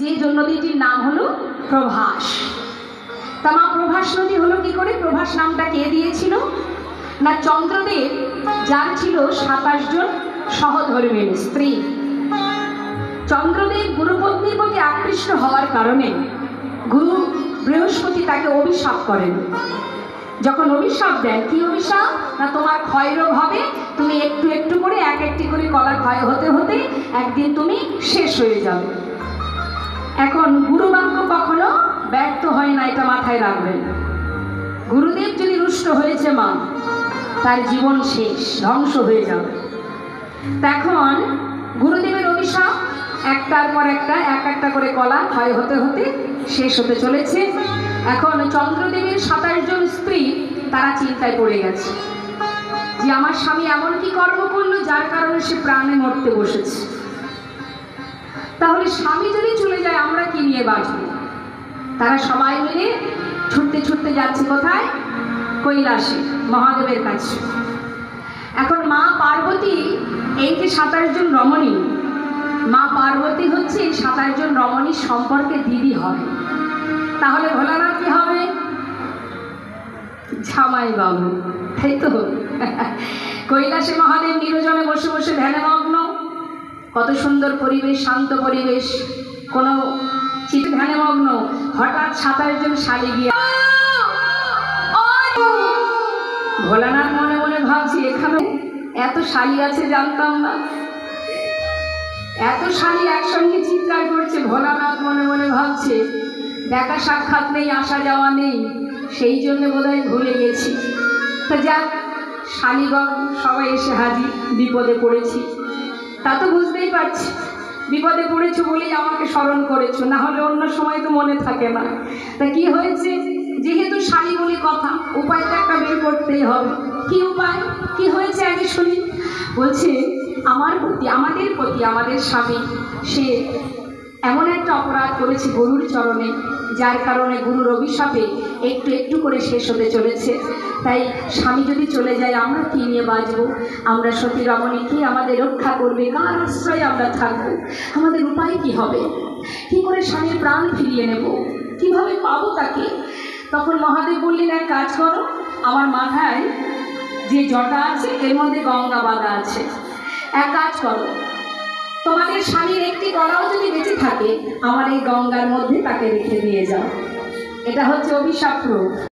যে নদীটির নাম হলো প্রভাস। তা মা প্রভাস নদী হলো কি করে? প্রভাস নামটা কে দিয়েছিল? না চন্দ্রদেব, যার ছিল 27 জন সহধর্মিণী স্ত্রী। চন্দ্রদেব গুরুপত্নীর প্রতি আকৃষ্ট হওয়ার কারণে গুরু বৃহস্পতি তাকে অভিশাপ করেন। যখন অভিশাপ দেন, কি অভিশাপ? না তোমার ক্ষয়রোগ হবে, তুমি একটু একটু করে একটি করে কলা ক্ষয় হতে হতে একদিন তুমি শেষ হয়ে যাবে। এখন গুরুবাক্য কখনো ব্যর্থ হয় না, এটা মাথায় রাখবেন। গুরুদেব যদি রুষ্ট হয়েছে মা, তার জীবন শেষ, ধ্বংস হয়ে যাবে। এখন গুরুদেবের অভিশাপ একটার পর একটা একটা করে কলা ক্ষয় হতে হতে শেষ হতে চলেছে। এখন চন্দ্রদেবের 27 জন স্ত্রী তারা চিন্তায় পড়ে গেছে যে আমার স্বামী এমন কি কর্ম করলো যার কারণে সে প্রাণে মরতে বসেছে। তাহলে স্বামী যদি চলে যায় আমরা কি নিয়ে বাঁচব? তারা সবাই মিলে ছুটতে ছুটতে যাচ্ছে কোথায়? কৈলাসে, মহাদেবের কাছে। এখন মা পার্বতী, এই যে 27 জন রমণী, মা পার্বতী হচ্ছে 27 জন রমণীর সম্পর্কে দিদি হবে। তাহলে ভোলানাথ কি হবে? জামাই বাবু, তাই তো? কৈলাসে মহাদেব নিরজনে বসে বসে ধ্যানে মগ্ন। কত সুন্দর পরিবেশ, শান্ত পরিবেশ, কোনো চিঠি ধ্যানে মগ্ন। হঠাৎ 27 জন শালী গিয়ে, ভোলানাথ মনে মনে ভাবছি এখানে এত শালী আছে জানতাম না। এত শালী একসঙ্গে চিৎকার করছে। ভোলানাথ মনে মনে ভাবছে দেখা সাক্ষাৎ নেই, আসা যাওয়া নেই, সেই জন্য বোধহয় ভুলে গেছি। তা যাক, শালীগণ সবাই এসে হাজির। বিপদে পড়েছি, তা তো বুঝতেই পারছি। বিপদে পড়েছো বলেই আমাকে স্মরণ করেছো, না হলে অন্য সময় তো মনে থাকে না। তা কি হয়েছে? যেহেতু শালী বলে কথা, উপায় তো একটা বের করতেই হবে। কি উপায়? কি হয়েছে আগে শুনি। বলছে আমার প্রতি, আমাদের স্বামী, সে এমন একটা অপরাধ করেছে গুরুর চরণে, যার কারণে গুরুর অভিশাপে একটু একটু করে শেষ হতে চলেছে। তাই স্বামী যদি চলে যায় আমরা কি নিয়ে বাঁচবো? আমরা সতী রমণী কি আমাদের রক্ষা করবে? কার আশ্রয়ে আমরা থাকবো? আমাদের উপায় কি হবে? কি করে স্বামীর প্রাণ ফিরিয়ে নেব? কিভাবে পাবো তাকে? তখন মহাদেব বললেন, এক কাজ করো, আমার মাথায় যে জটা আছে এর মধ্যে গঙ্গা বাঁধা আছে। এক কাজ করো, তোমাদের স্বামীর একটি গলাও যদি বেঁচে থাকে আমার এই গঙ্গার মধ্যে তাকে রেখে দিয়ে যাও। এটা হচ্ছে অভিশাপ রূপ।